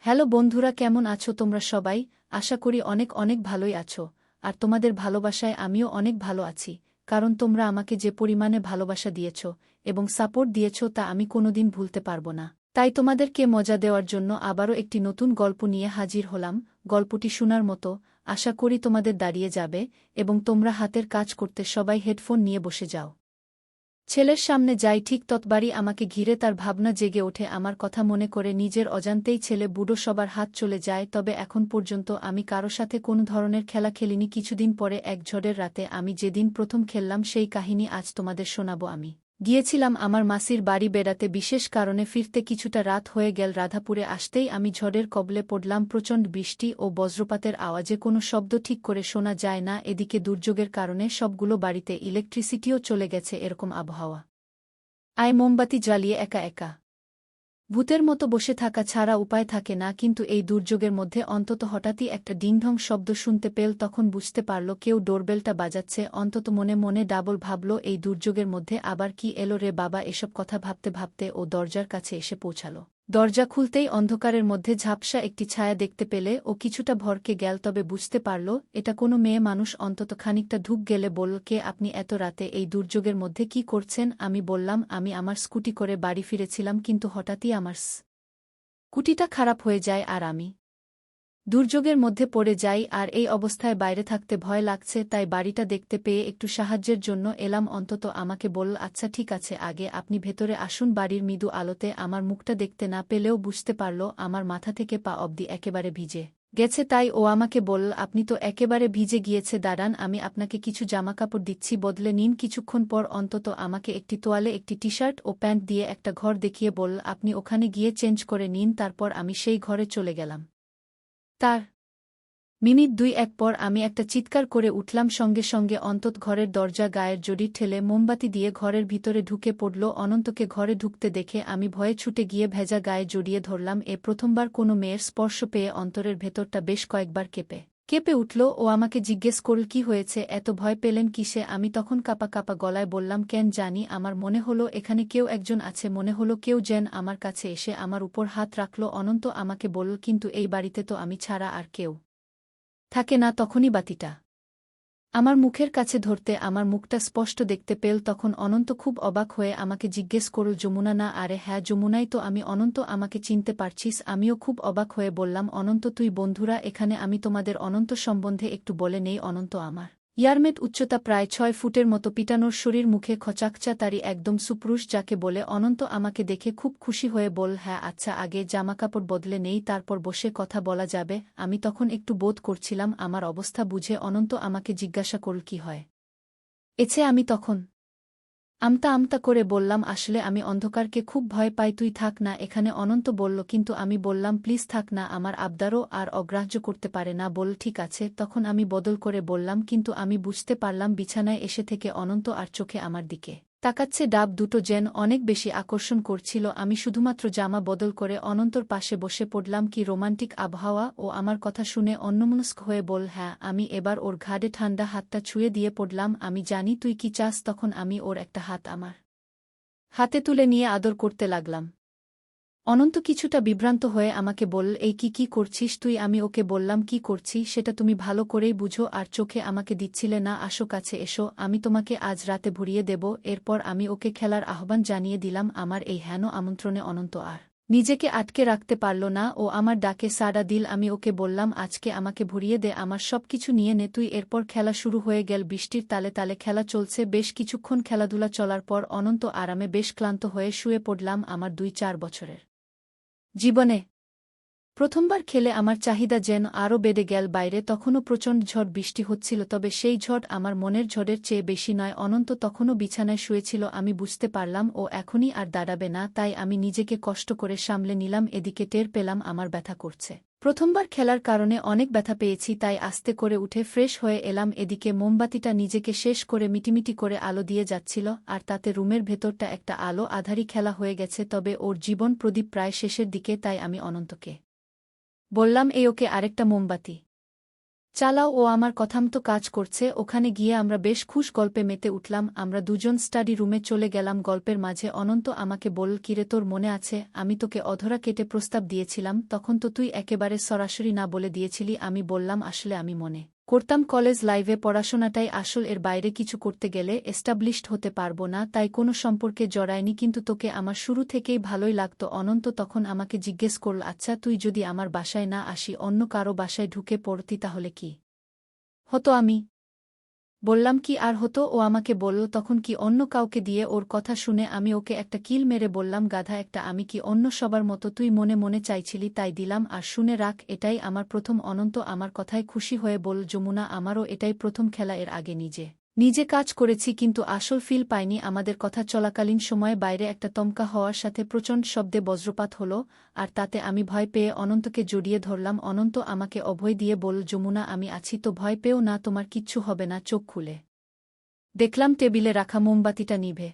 Hello বন্ধুরা, কেমন আছো তোমরা সবাই? আশা করি অনেক অনেক ভালোই আছো। আর তোমাদের ভালোবাসায় আমিও অনেক ভালো আছি, কারণ তোমরা আমাকে যে পরিমাণে ভালোবাসা দিয়েছ এবং সাপোর্ট দিয়েছ তা আমি কোনোদিন ভুলতে পারবো না। তাই তোমাদেরকে মজা দেওয়ার জন্য আবারও একটি নতুন গল্প নিয়ে হাজির হলাম। গল্পটি শোনার মতো, আশা করি তোমাদের দাঁড়িয়ে যাবে এবং তোমরা হাতের কাজ করতে সবাই হেডফোন নিয়ে বসে যাও। ছেলের সামনে যাই ঠিক ততবারই আমাকে ঘিরে তার ভাবনা জেগে ওঠে। আমার কথা মনে করে নিজের অজান্তেই ছেলে বুড়ো সবার হাত চলে যায়। তবে এখন পর্যন্ত আমি কারো সাথে কোনো ধরনের খেলা খেলিনি। কিছুদিন পরে এক ঝড়ের রাতে আমি যেদিন প্রথম খেললাম সেই কাহিনী আজ তোমাদের শোনাবো আমি। গিয়েছিলাম আমার মাসির বাড়ি বেড়াতে, বিশেষ কারণে ফিরতে কিছুটা রাত হয়ে গেল। রাধাপুরে আসতেই আমি ঝড়ের কবলে পড়লাম। প্রচণ্ড বৃষ্টি ও বজ্রপাতের আওয়াজে কোনো শব্দ ঠিক করে শোনা যায় না। এদিকে দুর্যোগের কারণে সবগুলো বাড়িতে ইলেকট্রিসিটিও চলে গেছে। এরকম আবহাওয়া আয় মোমবাতি জ্বালিয়ে একা একা ভূতের মতো বসে থাকা ছাড়া উপায় থাকে না। কিন্তু এই দুর্যোগের মধ্যে অন্তত হঠাৎই একটা ডিংঢং শব্দ শুনতে পেল। তখন বুঝতে পারল কেউ ডোরবেলটা বাজাচ্ছে। অন্তত মনে মনে ডাবল ভাবল, এই দুর্যোগের মধ্যে আবার কি এলো রে বাবা। এসব কথা ভাবতে ভাবতে ও দরজার কাছে এসে পৌঁছাল। দরজা খুলতেই অন্ধকারের মধ্যে ঝাপসা একটি ছায়া দেখতে পেলে ও কিছুটা ভরকে গেল। তবে বুঝতে পারল এটা কোনো মেয়ে মানুষ। অন্তত খানিকটা ঢুক গেলে বলল, কে আপনি? এত রাতে এই দুর্যোগের মধ্যে কি করছেন? আমি বললাম, আমি আমার স্কুটি করে বাড়ি ফিরেছিলাম, কিন্তু হঠাৎই আমার স্কুটিটা খারাপ হয়ে যায় আর আমি দুর্যোগের মধ্যে পড়ে যাই। আর এই অবস্থায় বাইরে থাকতে ভয় লাগছে, তাই বাড়িটা দেখতে পেয়ে একটু সাহায্যের জন্য এলাম। অন্তত আমাকে বলল, আচ্ছা ঠিক আছে, আগে আপনি ভেতরে আসুন। বাড়ির মৃদু আলোতে আমার মুখটা দেখতে না পেলেও বুঝতে পারল আমার মাথা থেকে পা অবধি একেবারে ভিজে গেছে। তাই ও আমাকে বলল, আপনি তো একেবারে ভিজে গিয়েছে, দাঁড়ান আমি আপনাকে কিছু জামাকাপড় দিচ্ছি, বদলে নিন। কিছুক্ষণ পর অন্তত আমাকে একটি তোয়ালে, একটি টি শার্ট ও প্যান্ট দিয়ে একটা ঘর দেখিয়ে বলল, আপনি ওখানে গিয়ে চেঞ্জ করে নিন। তারপর আমি সেই ঘরে চলে গেলাম। তার মিনিট দুই এক পর আমি একটা চিৎকার করে উঠলাম। সঙ্গে সঙ্গে অন্তত ঘরের দরজা গায়ের জড়ি ঠেলে মোমবাতি দিয়ে ঘরের ভিতরে ঢুকে পড়ল। অনন্তকে ঘরে ঢুকতে দেখে আমি ভয়ে ছুটে গিয়ে ভেজা গায়ে জড়িয়ে ধরলাম। প্রথমবার কোনো মেয়ের স্পর্শ পেয়ে অন্তরের ভেতরটা বেশ কয়েকবার কেঁপে উঠল। ও আমাকে জিজ্ঞেস করল, কি হয়েছে, এত ভয় পেলেন কিসে? আমি তখন কাঁপা কাঁপা গলায় বললাম, কেন জানি, আমার মনে হলো এখানে কেউ একজন আছে, মনে হলো কেউ যেন আমার কাছে এসে আমার উপর হাত রাখল। অনন্ত আমাকে বলল, কিন্তু এই বাড়িতে তো আমি ছাড়া আর কেউ থাকে না। তখনই বাতিটা আমার মুখের কাছে ধরতে আমার মুখটা স্পষ্ট দেখতে পেল। তখন অনন্ত খুব অবাক হয়ে আমাকে জিজ্ঞেস করল, যমুনা না? আরে হ্যাঁ, যমুনাই তো আমি। অনন্ত, আমাকে চিনতে পারছিস? আমিও খুব অবাক হয়ে বললাম, অনন্ত তুই? বন্ধুরা এখানে, আমি তোমাদের অনন্ত সম্বন্ধে একটু বলে নেই। অনন্ত আমার ইয়ারমেট, উচ্চতা প্রায় ৬ ফুটের মতো, পিটানোর শরীর, মুখে খচাকচা তারি, একদম সুপুরুষ যাকে বলে। অনন্ত আমাকে দেখে খুব খুশি হয়ে বল, হ্যাঁ আচ্ছা, আগে জামাকাপড় বদলে নেই, তারপর বসে কথা বলা যাবে। আমি তখন একটু বোধ করছিলাম আমার অবস্থা বুঝে। অনন্ত আমাকে জিজ্ঞাসা করল, কি হয় এছে? আমি তখন আমতা আমতা করে বললাম, আসলে আমি অন্ধকারকে খুব ভয় পাই, তুই থাক না এখানে। অনন্ত বলল, কিন্তু আমি বললাম, প্লিজ থাক না, আমার আবদারও আর অগ্রাহ্য করতে পারে না। বল, ঠিক আছে। তখন আমি বদল করে বললাম, কিন্তু আমি বুঝতে পারলাম বিছানায় এসে থেকে অনন্ত আর চোখে আমার দিকে তাকাচ্ছে। ডাব দুটো যেন অনেক বেশি আকর্ষণ করছিল। আমি শুধুমাত্র জামা বদল করে অনন্তর পাশে বসে পড়লাম। কি রোমান্টিক আবহাওয়া! ও আমার কথা শুনে অন্যমনস্ক হয়ে বল, হ্যাঁ। আমি এবার ওর ঘাড়ে ঠান্ডা হাতটা ছুঁয়ে দিয়ে পড়লাম, আমি জানি তুই কি চাস। তখন আমি ওর একটা হাত আমার হাতে তুলে নিয়ে আদর করতে লাগলাম। অনন্ত কিছুটা বিভ্রান্ত হয়ে আমাকে বলল, এই কি করছিস তুই? আমি ওকে বললাম, কি করছি সেটা তুমি ভালো করেই বুঝো। আর চোখে আমাকে দিচ্ছিলে না। আসো কাছে এসো, আমি তোমাকে আজ রাতে ভরিয়ে দেব। এরপর আমি ওকে খেলার আহ্বান জানিয়ে দিলাম। আমার এই হেন আমন্ত্রণে অনন্ত আর নিজেকে আটকে রাখতে পারল না। ও আমার ডাকে সাড়া দিল। আমি ওকে বললাম, আজকে আমাকে ভরিয়ে দে, আমার সব কিছু নিয়ে নে তুই। এরপর খেলা শুরু হয়ে গেল। বৃষ্টির তালে তালে খেলা চলছে। বেশ কিছুক্ষণ খেলাধুলা চলার পর অনন্ত আরামে বেশ ক্লান্ত হয়ে শুয়ে পড়লাম। আমার ২-৪ বছরের জীবনে প্রথমবার খেলে আমার চাহিদা যেন আরও বেড়ে গেল। বাইরে তখনও প্রচণ্ড ঝড় বৃষ্টি হচ্ছিল, তবে সেই ঝড় আমার মনের ঝড়ের চেয়ে বেশি নয়। অনন্ত তখনও বিছানায় শুয়েছিল। আমি বুঝতে পারলাম ও এখনই আর দাঁড়াবে না, তাই আমি নিজেকে কষ্ট করে সামলে নিলাম। এদিকে টের পেলাম আমার ব্যথা করছে। প্রথমবার খেলার কারণে অনেক ব্যথা পেয়েছি, তাই আস্তে করে উঠে ফ্রেশ হয়ে এলাম। এদিকে মোমবাতিটা নিজেকে শেষ করে মিটিমিটি করে আলো দিয়ে যাচ্ছিল, আর তাতে রুমের ভেতরটা একটা আলো আধারি খেলা হয়ে গেছে। তবে ওর জীবন প্রদীপ প্রায় শেষের দিকে, তাই আমি অনন্তকে বললাম, এই ওকে আরেকটা মোমবাতি চালাও, ও আমার কথামতো কাজ করছে। ওখানে গিয়ে আমরা বেশ খুশ গল্পে মেতে উঠলাম। আমরা দুজন স্টাডি রুমে চলে গেলাম। গল্পের মাঝে অনন্ত আমাকে বলল, কিরে তোর মনে আছে আমি তোকে অধরা কেটে প্রস্তাব দিয়েছিলাম, তখন তো তুই একেবারে সরাসরি না বলে দিয়েছিলি। আমি বললাম, আসলে আমি মনে করতাম কলেজ লাইভে পড়াশোনাটাই আসল, এর বাইরে কিছু করতে গেলে এস্টাবলিশড হতে পারবো না, তাই কোনো সম্পর্কে জড়ায়নি, কিন্তু তোকে আমার শুরু থেকেই ভালোই লাগতো। অনন্ত তখন আমাকে জিজ্ঞেস করল, আচ্ছা তুই যদি আমার বাসায় না আসি অন্য কারো বাসায় ঢুকে পড়তি তাহলে কি হতো? আমি বললাম, কি আর হতো? ও আমাকে বলল, তখন কি অন্য কাউকে দিয়ে? ওর কথা শুনে আমি ওকে একটা কিল মেরে বললাম, গাধা একটা, আমি কি অন্য সবার মতো তুই মনে মনে চাইছিলি তাই দিলাম। আর শুনে রাখ, এটাই আমার প্রথম। অনন্ত আমার কথায় খুশি হয়ে বলল, যমুনা আমারও এটাই প্রথম খেলা, এর আগে নিজে নিজে কাজ করেছি কিন্তু আসল ফিল পাইনি। আমাদের কথা চলাকালীন সময়ে বাইরে একটা তমকা হওয়ার সাথে প্রচণ্ড শব্দে বজ্রপাত হলো, আর তাতে আমি ভয় পেয়ে অনন্তকে জড়িয়ে ধরলাম। অনন্ত আমাকে অভয় দিয়ে বলল, যমুনা আমি আছি তো, ভয় পেও না, তোমার কিচ্ছু হবে না। চোখ খুলে দেখলাম টেবিলে রাখা মোমবাতিটা নিভে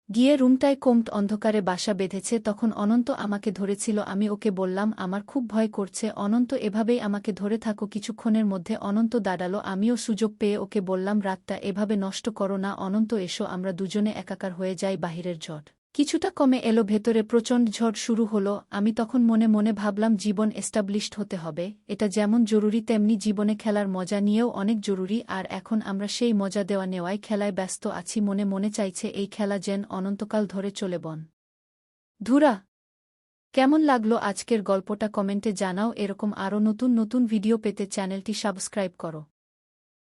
গিয়ে রুমটায় কোমট অন্ধকারে বাসা বেঁধেছে। তখন অনন্ত আমাকে ধরেছিল। আমি ওকে বললাম, আমার খুব ভয় করছে। অনন্ত, এভাবেই আমাকে ধরে থাকো। কিছুক্ষণের মধ্যে অনন্ত দাঁড়ালো। আমিও সুযোগ পেয়ে ওকে বললাম, রাতটা এভাবে নষ্ট করো না অনন্ত, এসো আমরা দুজনে একাকার হয়ে যাই। বাহিরের ঝড় কিছুটা কমে এলো, ভেতরে প্রচণ্ড ঝড় শুরু হলো। আমি তখন মনে মনে ভাবলাম, জীবন এস্টাবলিশড হতে হবে, এটা যেমন জরুরি তেমনি জীবনে খেলার মজা নিয়েও অনেক জরুরি। আর এখন আমরা সেই মজা দেওয়া নেওয়ায় খেলায় ব্যস্ত আছি। মনে মনে চাইছে এই খেলা যেন অনন্তকাল ধরে চলে। বন ধুরা, কেমন লাগলো আজকের গল্পটা কমেন্টে জানাও। এরকম আরও নতুন নতুন ভিডিও পেতে চ্যানেলটি সাবস্ক্রাইব করো।